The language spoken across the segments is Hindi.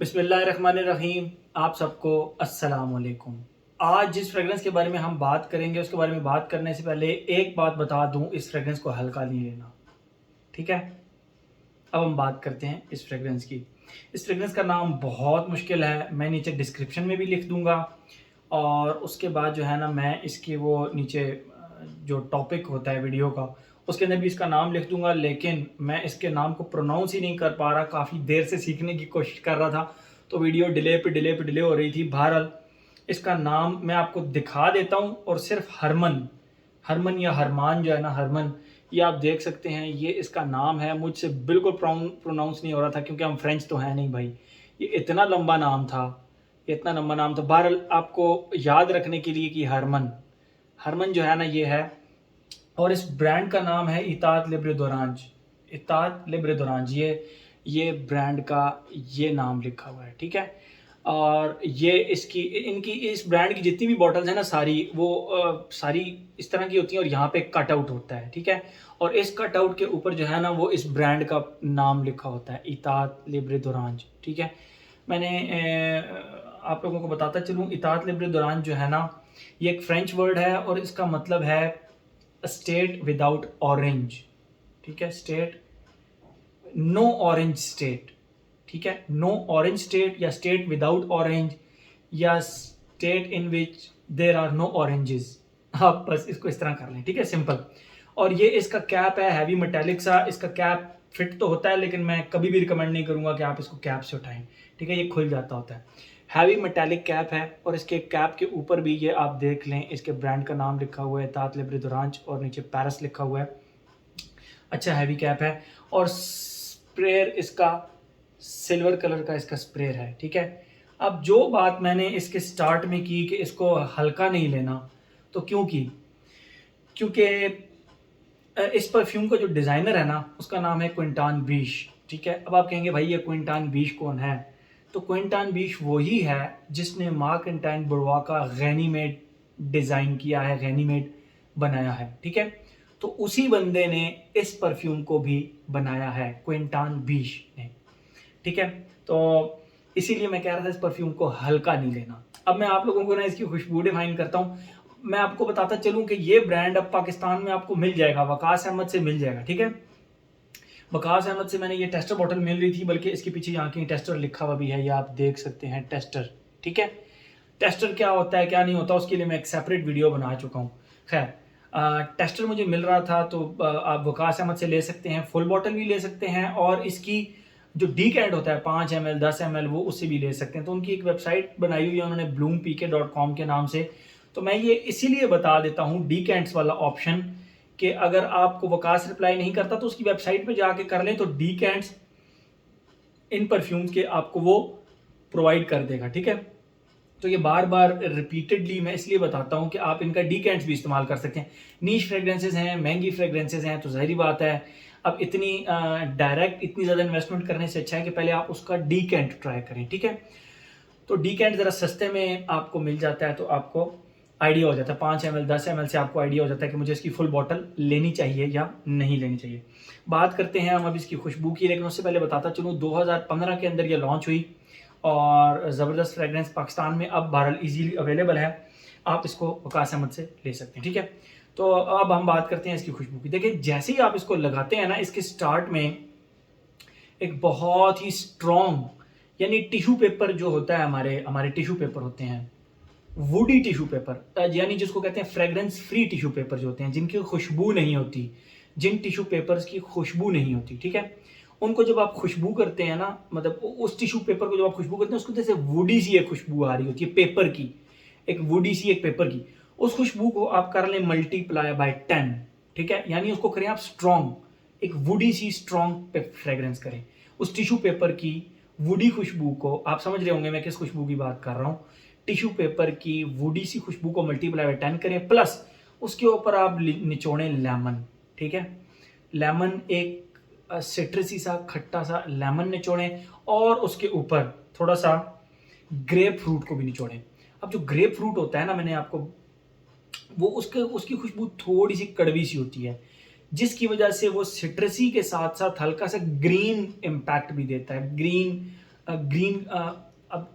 बिस्मिल्लाहिर्रहमानिर्रहीम। आप सबको अस्सलाम वालेकुम। आज जिस फ्रेगरेंस के बारे में हम बात करेंगे उसके बारे में बात करने से पहले एक बात बता दूं, इस फ्रेगरेंस को हल्का नहीं लेना, ठीक है। अब हम बात करते हैं इस फ्रेगरेंस की। इस फ्रेगरेंस का नाम बहुत मुश्किल है, मैं नीचे डिस्क्रिप्शन में भी लिख दूंगा और उसके बाद जो है ना मैं इसके वो नीचे जो टॉपिक होता है वीडियो का उसके अंदर भी इसका नाम लिख दूंगा, लेकिन मैं इसके नाम को प्रोनाउंस ही नहीं कर पा रहा। काफ़ी देर से सीखने की कोशिश कर रहा था तो वीडियो डिले पे डिले पे डिले हो रही थी। बहरहाल इसका नाम मैं आपको दिखा देता हूँ और सिर्फ हरमन हरमन या हरमान जो है ना, हरमन, ये आप देख सकते हैं, ये इसका नाम है। मुझसे बिल्कुल प्रोनाउंस नहीं हो रहा था क्योंकि हम फ्रेंच तो हैं नहीं भाई। ये इतना लंबा नाम था, इतना लंबा नाम था। बहरहाल आपको याद रखने के लिए कि हरमन हरमन जो है ना ये है, और इस ब्रांड का नाम है इतात लिब्रे दोरांज। इतात लिब्रे दोरांज, ये ब्रांड का ये नाम लिखा हुआ है, ठीक है। और ये इसकी इनकी इस ब्रांड की जितनी भी बॉटल्स हैं ना सारी वो सारी इस तरह की होती हैं और यहाँ पे कट आउट होता है, ठीक है। और इस कट आउट के ऊपर जो है ना वो इस ब्रांड का नाम लिखा होता है, इतात लिब्रे दोरांज, ठीक है। मैंने आप लोगों को बताता चलूँ, इतात लिब्रे दोरांज जो है ना ये एक फ्रेंच वर्ड है और इसका मतलब है स्टेट विदाउट ऑरेंज, ठीक है। स्टेट, नो ऑरेंज स्टेट, ठीक है। नो ऑरेंज स्टेट या स्टेट विदाउट ऑरेंज या state in which there are no oranges, आप बस इसको इस तरह कर लें, ठीक है, सिंपल। और ये इसका कैप है हैवी मेटेलिक सा। इसका कैप फिट तो होता है लेकिन मैं कभी भी रिकमेंड नहीं करूंगा कि आप इसको कैप से उठाएं, ठीक है, ये खुल जाता होता है। हैवी मेटेलिक कैप है और इसके कैप के ऊपर भी ये आप देख लें इसके ब्रांड का नाम लिखा हुआ है, तात लिब्रे दोरांज, और नीचे पेरिस लिखा हुआ है। अच्छा हैवी कैप है और स्प्रेयर इसका सिल्वर कलर का इसका स्प्रेयर है, ठीक है। अब जो बात मैंने इसके स्टार्ट में की कि इसको हल्का नहीं लेना, तो क्यों की? क्योंकि इस परफ्यूम का जो डिज़ाइनर है ना उसका नाम है क्विंटान बीश, ठीक है। अब आप कहेंगे भाई ये क्विंटान बीश कौन है? तो क्विंटान बीश वही है जिसने मार्क एंड टाइन बुरवा का गैनीमेड डिज़ाइन किया है, गैनीमेड बनाया है, ठीक है। तो उसी बंदे ने इस परफ्यूम को भी बनाया है, क्विंटान बीश ने, ठीक है। तो इसीलिए मैं कह रहा था इस परफ्यूम को हल्का नहीं लेना। अब मैं आप लोगों को ना इसकी खुशबू डिफाइन करता हूँ। मैं आपको बताता चलूँ कि ये ब्रांड अब पाकिस्तान में आपको मिल जाएगा, वकास अहमद से मिल जाएगा, ठीक है। वकास अहमद से मैंने ये टेस्टर बॉटल मिल रही थी, बल्कि इसके पीछे यहाँ की टेस्टर लिखा हुआ भी है, ये आप देख सकते हैं, टेस्टर, ठीक है। टेस्टर क्या होता है क्या नहीं होता उसके लिए मैं एक सेपरेट वीडियो बना चुका हूँ। खैर, टेस्टर मुझे मिल रहा था तो आप वकास अहमद से ले सकते हैं, फुल बॉटल भी ले सकते हैं और इसकी जो डीकैंट होता है 5 ml 10 ml वो उससे भी ले सकते हैं। तो उनकी एक वेबसाइट बनाई हुई है उन्होंने, bloompk.com के नाम से। तो मैं ये इसीलिए बता देता हूँ डीकैंट्स वाला ऑप्शन, कि अगर आपको वकास रिप्लाई नहीं करता तो उसकी वेबसाइट पे जाके कर लें, तो डीकैंट्स इन परफ्यूम्स के आपको वो प्रोवाइड कर देगा, ठीक है। तो ये बार बार रिपीटेडली मैं इसलिए बताता हूँ कि आप इनका डीकैंट्स भी इस्तेमाल कर सकते हैं। नीश फ्रेगरेंसेज हैं, महंगी फ्रेगरेंसेज हैं, तो ज़ाहिरी बात है अब इतनी डायरेक्ट इतनी ज़्यादा इन्वेस्टमेंट करने से अच्छा है कि पहले आप उसका डीकैंट ट्राई करें, ठीक है। तो डीकैंट ज़रा सस्ते में आपको मिल जाता है तो आपको आइडिया हो जाता है, 5 ml 10 ml से आपको आइडिया हो जाता है कि मुझे इसकी फुल बॉटल लेनी चाहिए या नहीं लेनी चाहिए। बात करते हैं हम अब इसकी खुशबू की, लेकिन उससे पहले बताता चलूँ 2015 के अंदर ये लॉन्च हुई और ज़बरदस्त फ्रेगरेंस पाकिस्तान में अब बहरहाल ईजीली अवेलेबल है, आप इसको वकास अहमद से ले सकते हैं, ठीक है। तो अब हम बात करते हैं इसकी खुशबू की। देखिए जैसे ही आप इसको लगाते हैं ना, इसके स्टार्ट में एक बहुत ही स्ट्रॉन्ग, यानी टिश्यू पेपर जो होता है, हमारे हमारे टिश्यू पेपर होते हैं, वुडी टिश्यू पेपर, यानी जिसको कहते हैं फ्रेग्रेंस फ्री टिश्यू पेपर जो होते हैं, जिनकी खुशबू नहीं होती, जिन टिश्यू पेपर्स की खुशबू नहीं होती, ठीक है। उनको जब आप खुशबू करते हैं ना, मतलब उस टिश्यू पेपर को जब आप खुशबू करते हैं उसको जैसे वुडी सी एक खुशबू आ रही होती है पेपर की, एक वुडी सी एक पेपर की, उस खुशबू को आप कर लें मल्टीप्लाई बाय 10, ठीक है। यानी उसको करें आप स्ट्रॉन्ग, एक वुडी सी स्ट्रॉन्ग फ्रेग्रेंस करें उस टिश्यू पेपर की वुडी खुशबू को। आप समझ रहे होंगे मैं किस खुशबू की बात कर रहा हूँ। टिश्यू पेपर की वुडी सी खुशबू को मल्टीप्लाई बाय 10 करें, प्लस उसके ऊपर आप निचोड़ें लेमन, ठीक है। लेमन, एक सिट्रसी सा खट्टा सा लेमन निचोड़ें और उसके ऊपर थोड़ा सा ग्रेप फ्रूट को भी निचोड़ें। अब जो ग्रेप फ्रूट होता है ना, मैंने आपको वो उसकी खुशबू थोड़ी सी कड़वी सी होती है, जिसकी वजह से वो सिट्रसी के साथ साथ हल्का सा ग्रीन इम्पैक्ट भी देता है, ग्रीन ग्रीन, अब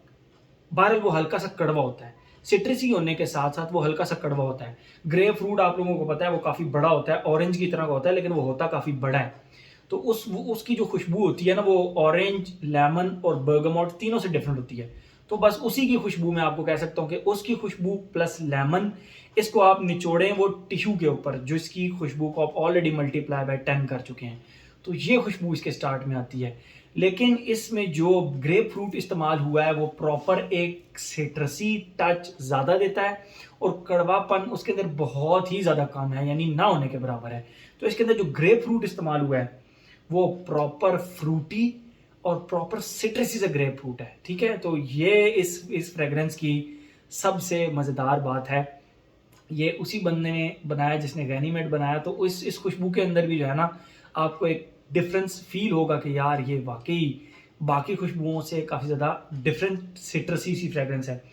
बहरहाल वो हल्का सा कड़वा होता है। सिट्रसी होने के साथ-साथ वो हल्का सा कड़वा होता है। ग्रेप फ्रूट आप लोगों को पता है वो काफ़ी बड़ा होता है, ऑरेंज की तरह का होता है लेकिन वो होता काफ़ी बड़ा है। तो उसकी जो खुशबू होती है ना वो ऑरेंज, लेमन और बर्गामोट तीनों से डिफरेंट होती है। तो बस उसी की खुशबू मैं आपको कह सकता हूँ कि उसकी खुशबू प्लस लेमन, इसको आप निचोड़ें वो टिश्यू के ऊपर जिसकी खुशबू को आप ऑलरेडी मल्टीप्लाई बाय 10 कर चुके हैं। तो ये खुशबू इसके स्टार्ट में आती है। लेकिन इसमें जो ग्रेप फ्रूट इस्तेमाल हुआ है वो प्रॉपर एक सिट्रसी टच ज़्यादा देता है और कड़वापन उसके अंदर बहुत ही ज़्यादा कम है, यानी ना होने के बराबर है। तो इसके अंदर जो ग्रेप फ्रूट इस्तेमाल हुआ है वो प्रॉपर फ्रूटी और प्रॉपर सिट्रसी से ग्रेप फ्रूट है, ठीक है। तो ये इस फ्रेग्रेंस की सबसे मज़ेदार बात है। ये उसी बंदे ने बनाया जिसने गैनीमेड बनाया। तो इस खुशबू के अंदर भी जो है ना आपको एक डिफरेंस फील होगा कि यार ये वाकई बाकी खुशबुओं से काफ़ी ज़्यादा डिफरेंट सिट्रसी सी फ्रेग्रेंस है।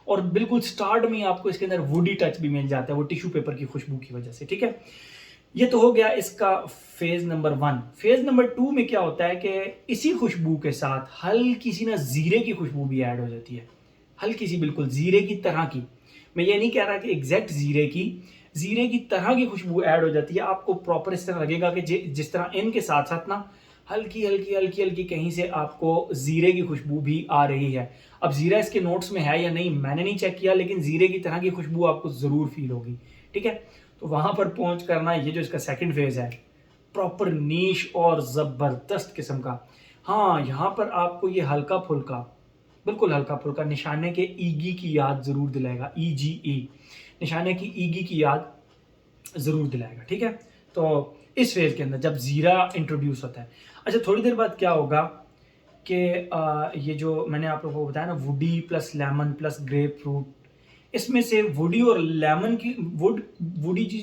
और बिल्कुल स्टार्ट में ही आपको इसके अंदर वुडी टच भी मिल जाता है वो टिश्यू पेपर की खुशबू की वजह से, ठीक है। ये तो हो गया इसका फेज नंबर 1। फेज नंबर 2 में क्या होता है कि इसी खुशबू के साथ हल्की सी ना जीरे की खुशबू भी ऐड हो जाती है। हल्की सी, बिल्कुल जीरे की तरह की। मैं ये नहीं कह रहा कि एग्जैक्ट जीरे की तरह की खुशबू ऐड हो जाती है। आपको प्रॉपर इस तरह लगेगा कि जिस तरह इनके साथ साथ ना हल्की हल्की हल्की हल्की कहीं से आपको जीरे की खुशबू भी आ रही है। अब जीरा इसके नोट्स में है या नहीं मैंने नहीं चेक किया, लेकिन जीरे की तरह की खुशबू आपको ज़रूर फील होगी, ठीक है। तो वहां पर पहुंच करना ये जो इसका सेकंड फेज है, प्रॉपर नीश और ज़बरदस्त किस्म का। हाँ, यहाँ पर आपको ये हल्का फुल्का, बिल्कुल हल्का फुल्का निशाने के ईगी की याद ज़रूर दिलाएगा। EGE निशाने की ईगी की याद ज़रूर दिलाएगा, ठीक है। तो इस फेज़ के अंदर जब ज़ीरा इंट्रोड्यूस होता है, अच्छा थोड़ी देर बाद क्या होगा कि ये जो मैंने आप लोगों को बताया ना woody plus lemon plus grep fruit, इसमें से वुडी और लेमन की वुडी सी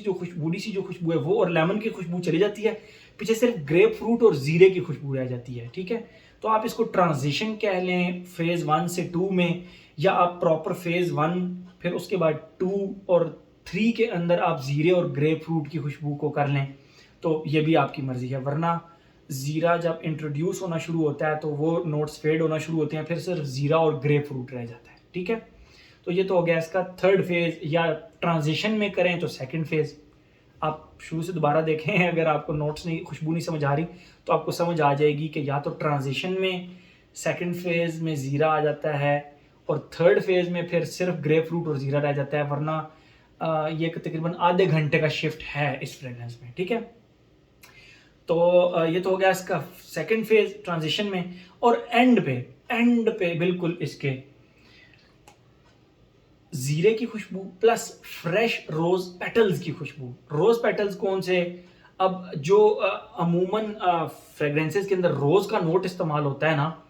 जो खुशबू है वो और लेमन की खुशबू चली जाती है। पीछे सिर्फ ग्रेप फ्रूट और जीरे की खुशबू रह जाती है, ठीक है। तो आप इसको ट्रांजिशन कह लें फेज 1 से 2 में, या आप प्रॉपर फेज 1 फिर उसके बाद 2 और 3 के अंदर आप जीरे और ग्रेप फ्रूट की खुशबू को कर लें, तो ये भी आपकी मर्जी है। वरना जीरा जब इंट्रोड्यूस होना शुरू होता है तो वो नोट्स फेड होना शुरू होते हैं, फिर सिर्फ जीरा और ग्रेप फ्रूट रह जाता है, ठीक है। तो ये तो हो गया इसका थर्ड फेज, या ट्रांजिशन में करें तो सेकंड फेज। आप शुरू से दोबारा देखें, अगर आपको नोट्स नहीं खुशबू नहीं समझ आ रही तो आपको समझ आ जाएगी कि या तो ट्रांजिशन में सेकंड फेज में ज़ीरा आ जाता है और थर्ड फेज में फिर सिर्फ ग्रेप फ्रूट और ज़ीरा रह जाता है, वरना ये तकरीबन आधे घंटे का शिफ्ट है इस फ्रेगरेंस में, ठीक है। तो ये तो हो गया इसका सेकंड फेज ट्रांजिशन में। और एंड पे बिल्कुल इसके जीरे की खुशबू प्लस फ्रेश रोज पेटल्स की खुशबू। रोज पेटल्स कौन से? अब जो अमूमन फ्रेग्रेंसेस के अंदर रोज का नोट इस्तेमाल होता है ना,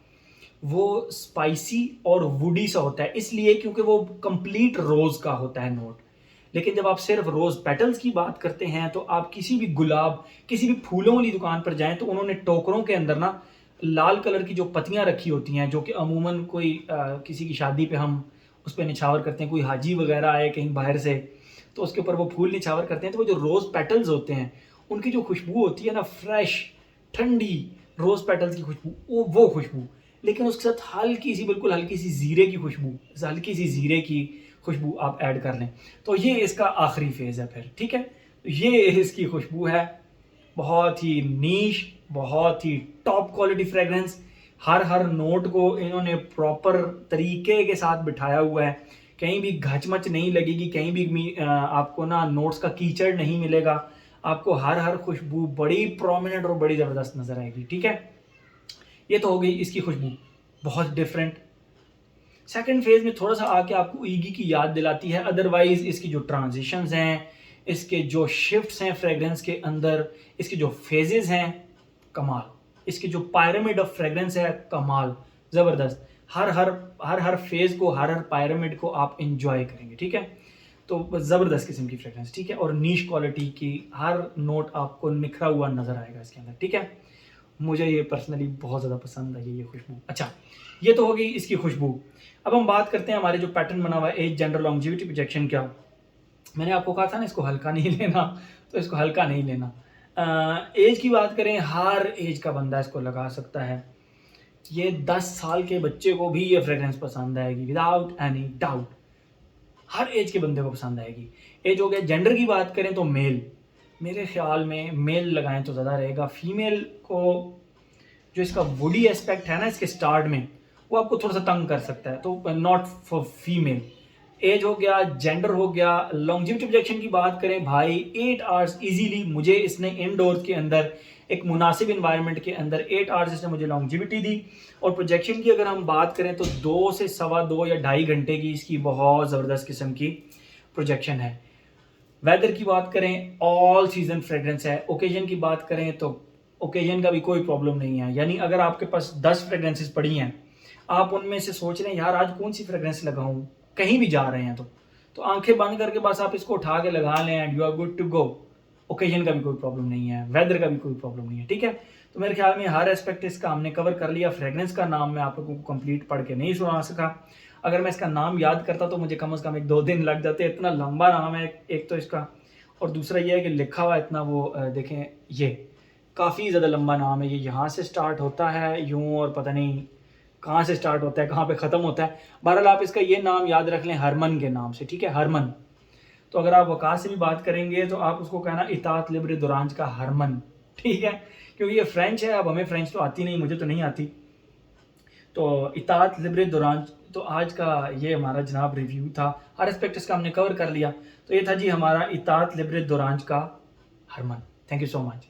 वो स्पाइसी और वुडी सा होता है, इसलिए क्योंकि वो कंप्लीट रोज का होता है नोट। लेकिन जब आप सिर्फ रोज पेटल्स की बात करते हैं तो आप किसी भी गुलाब, किसी भी फूलों वाली दुकान पर जाएं तो उन्होंने टोकरों के अंदर ना लाल कलर की जो पत्तियां रखी होती हैं, जो कि अमूमन कोई किसी की शादी पे हम उस पर निछावर करते हैं, कोई हाजी वगैरह आए कहीं बाहर से तो उसके ऊपर वो फूल निछावर करते हैं, तो वो जो रोज़ पेटल्स होते हैं उनकी जो खुशबू होती है ना, फ्रेश ठंडी रोज़ पेटल्स की खुशबू, वो खुशबू, लेकिन उसके साथ हल्की सी, बिल्कुल हल्की सी ज़ीरे की खुशबू, हल्की सी ज़ीरे की खुशबू आप ऐड कर लें, तो ये इसका आखिरी फेज़ है फिर, ठीक है। तो ये इसकी खुशबू है, बहुत ही नीश, बहुत ही टॉप क्वालिटी फ्रेग्रेंस। हर नोट को इन्होंने प्रॉपर तरीके के साथ बिठाया हुआ है, कहीं भी घचमच नहीं लगेगी, कहीं भी आपको ना नोट्स का कीचड़ नहीं मिलेगा, आपको हर खुशबू बड़ी प्रोमिनेंट और बड़ी ज़बरदस्त नज़र आएगी, ठीक है। ये तो हो गई इसकी खुशबू, बहुत डिफरेंट। सेकंड फेज में थोड़ा सा आके आपको ईगी की याद दिलाती है, अदरवाइज इसकी जो ट्रांजिशंस हैं, इसके जो शिफ्ट्स हैं फ्रेग्रेंस के अंदर, इसके जो फेजेस हैं, कमाल। इसके जो पायरामिड ऑफ फ्रेग्रेंस है, कमाल, ज़बरदस्त। हर फेज को, हर पायरामिड को आप इंजॉय करेंगे, ठीक है। तो ज़बरदस्त किस्म की फ्रेग्रेंस, ठीक है, और नीश क्वालिटी की हर नोट आपको निखरा हुआ नज़र आएगा इसके अंदर, ठीक है। मुझे ये पर्सनली बहुत ज़्यादा पसंद आई ये खुशबू। अच्छा, ये तो हो गई इसकी खुशबू। अब हम बात करते हैं हमारे जो पैटर्न बना हुआ है एज जनरल लॉन्जिविटी प्रोजेक्शन का। मैंने आपको कहा था ना इसको हल्का नहीं लेना, तो इसको हल्का नहीं लेना। एज की बात करें, हर एज का बंदा इसको लगा सकता है। ये 10 साल के बच्चे को भी ये फ्रेग्रेंस पसंद आएगी विदाउट एनी डाउट। हर एज के बंदे को पसंद आएगी। एज हो गया, जेंडर की बात करें तो मेल, मेरे ख्याल में मेल लगाएं तो ज़्यादा रहेगा। फीमेल को जो इसका वुडी एस्पेक्ट है ना इसके स्टार्ट में, वो आपको थोड़ा सा तंग कर सकता है, तो नॉट फॉर फीमेल। एज हो गया, जेंडर हो गया। लॉन्जिविटी प्रोजेक्शन की बात करें भाई, 8 आवर्स इजीली मुझे इसने इनडोर्स के अंदर एक मुनासिब इन्वायरमेंट के अंदर 8 आवर्स इसने मुझे लॉन्जिविटी दी। और प्रोजेक्शन की अगर हम बात करें तो 2 से सवा 2 या 2.5 घंटे की इसकी बहुत ज़बरदस्त किस्म की प्रोजेक्शन है। वेदर की बात करें, ऑल सीजन फ्रेग्रेंस है। ओकेजन की बात करें तो ओकेजन का भी कोई प्रॉब्लम नहीं है। यानी अगर आपके पास 10 फ्रेग्रेंसेस पड़ी हैं, आप उनमें से सोच रहे हैं यार आज कौन सी फ्रेग्रेंस लगाऊं, कहीं भी जा रहे हैं तो आंखें बंद करके बस आप इसको उठा के लगा लें and you are good to go. Occasion का भी कोई प्रॉब्लम नहीं है, वेदर का भी कोई प्रॉब्लम नहीं है, ठीक है। तो मेरे ख्याल में हर एस्पेक्ट इसका हमने कवर कर लिया। फ्रेग्रेंस का नाम मैं आप लोगों को कंप्लीट पढ़ के नहीं सुना सका। अगर मैं इसका नाम याद करता तो मुझे कम से कम 1-2 दिन लग जाते, इतना लंबा नाम है एक तो इसका, और दूसरा ये है कि लिखा हुआ इतना वो देखें, ये काफ़ी ज़्यादा लंबा नाम है। ये यहाँ से स्टार्ट होता है यूँ और पता नहीं कहाँ से स्टार्ट होता है कहाँ पे ख़त्म होता है। बहरहाल आप इसका ये नाम याद रख लें हरमन के नाम से, ठीक है, हरमन। तो अगर आप वकास से भी बात करेंगे तो आप उसको कहना इतात लिब्रे दुरांज का हरमन, ठीक है, क्योंकि ये फ्रेंच है। अब हमें फ्रेंच तो आती नहीं, मुझे तो नहीं आती। तो इतात लिब्रे दुरांज। तो आज का ये हमारा जनाब रिव्यू था, हर एस्पेक्ट इसका हमने कवर कर लिया। तो ये था जी हमारा इतात लिब्रे दुरांज का हरमन। Thank you so much.